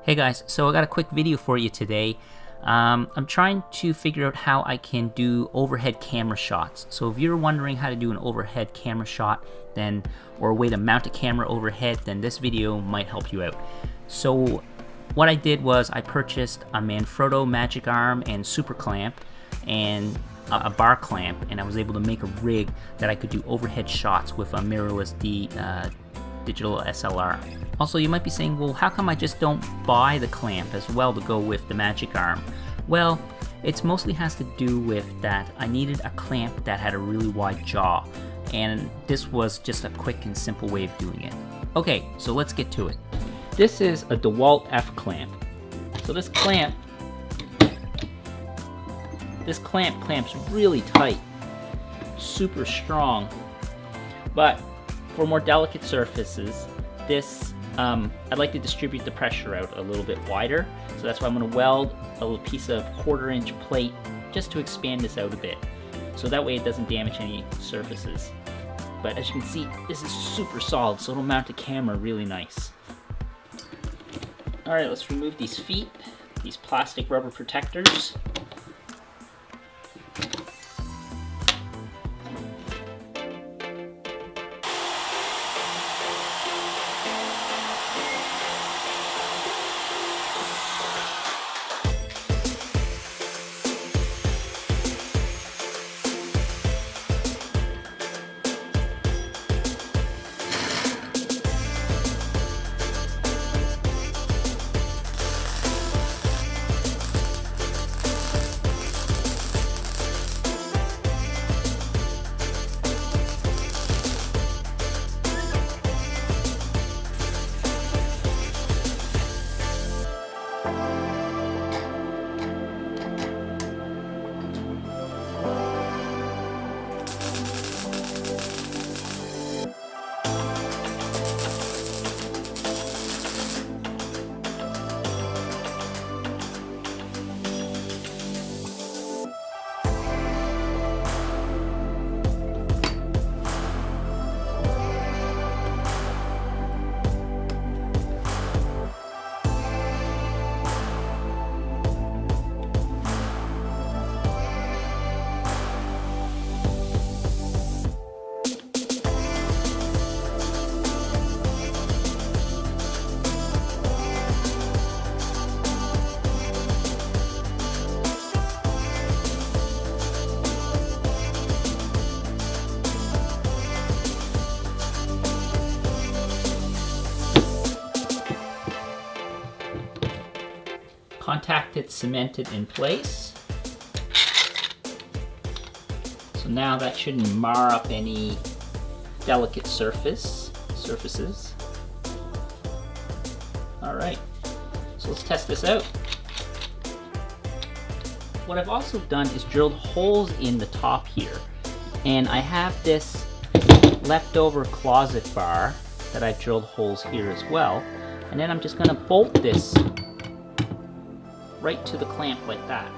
Hey guys, so I got a quick video for you today. I'm trying to figure out how I can do overhead camera shots. So if you're wondering how to do an overhead camera shot, or a way to mount a camera overhead, then this video might help you out. So what I did was I purchased a Manfrotto magic arm and super clamp and a bar clamp, and I was able to make a rig that I could do overhead shots with a mirrorless digital SLR. Also, you might be saying, well, how come I just don't buy the clamp as well to go with the magic arm? Well, it mostly has to do with that I needed a clamp that had a really wide jaw, and this was just a quick and simple way of doing it. Okay, so let's get to it. This is a Dewalt F clamp. So this clamp clamps really tight, super strong, but for more delicate surfaces, I'd like to distribute the pressure out a little bit wider, so that's why I'm going to weld a little piece of 1/4 inch plate just to expand this out a bit, so that way it doesn't damage any surfaces. But as you can see, this is super solid, so it'll mount a camera really nice. Alright, let's remove these feet, these plastic rubber protectors. Contacted, cemented in place. So now that shouldn't mar up any delicate surfaces. All right, so let's test this out. What I've also done is drilled holes in the top here, and I have this leftover closet bar that I've drilled holes here as well, and then I'm just gonna bolt this right to the clamp like that.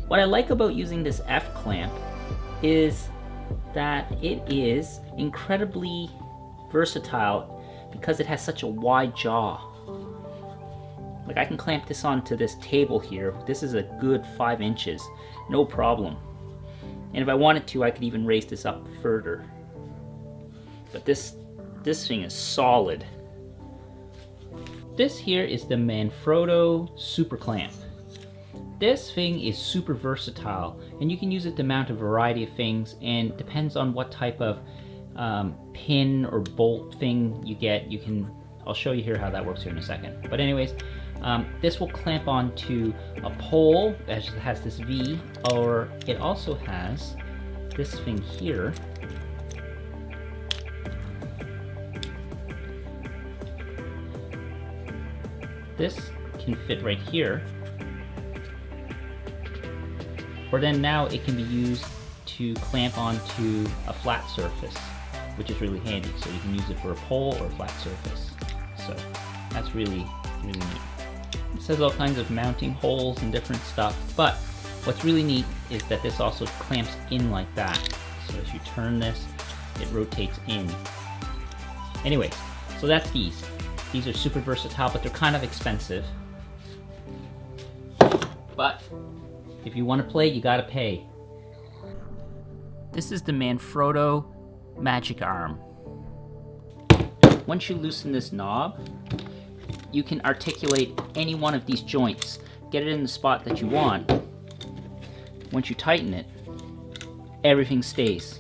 What I like about using this F clamp is that it is incredibly versatile because it has such a wide jaw. Like, I can clamp this onto this table here. This is a good 5 inches, no problem. And if I wanted to, I could even raise this up further. But this thing is solid. This here is the Manfrotto super clamp. This thing is super versatile, and you can use it to mount a variety of things, and depends on what type of pin or bolt thing you get. I'll show you here how that works here in a second. But anyways, this will clamp onto a pole that has this V, or it also has this thing here. This can fit right here. Or then now it can be used to clamp onto a flat surface, which is really handy. So you can use it for a pole or a flat surface. So that's really Really neat. This has all kinds of mounting holes and different stuff, but what's really neat is that this also clamps in like that. So as you turn this, it rotates in. Anyways, so that's these. These are super versatile, but they're kind of expensive. But if you want to play, you gotta pay. This is the Manfrotto Magic Arm. Once you loosen this knob, you can articulate any one of these joints, get it in the spot that you want. Once you tighten it, everything stays.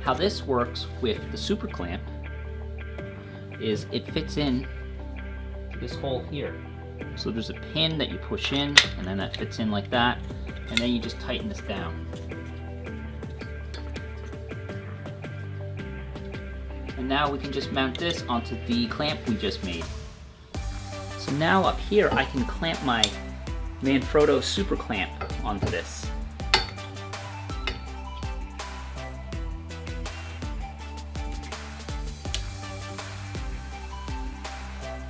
How this works with the super clamp is it fits in this hole here. So there's a pin that you push in, and then that fits in like that, and then you just tighten this down. And now we can just mount this onto the clamp we just made. So now up here I can clamp my Manfrotto super clamp onto this.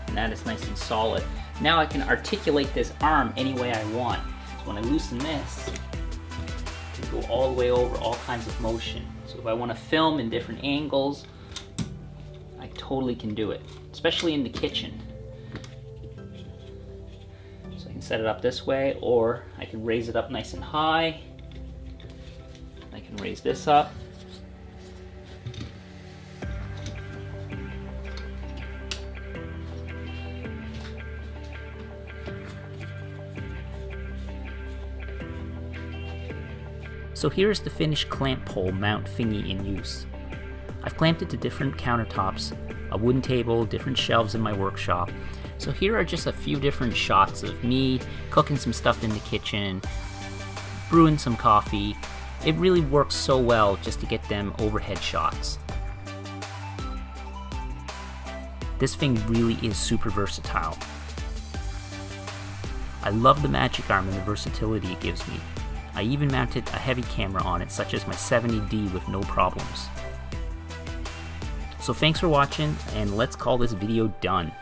And that is nice and solid. Now I can articulate this arm any way I want. So when I loosen this, it can go all the way over all kinds of motion. So if I want to film in different angles, I totally can do it, especially in the kitchen. So I can set it up this way, or I can raise it up nice and high. I can raise this up. So here's the finished clamp pole mount thingy in use. I've clamped it to different countertops, a wooden table, different shelves in my workshop. So here are just a few different shots of me cooking some stuff in the kitchen, brewing some coffee. It really works so well just to get them overhead shots. This thing really is super versatile. I love the Magic Arm and the versatility it gives me. I even mounted a heavy camera on it, such as my 70D, with no problems. So thanks for watching, and let's call this video done.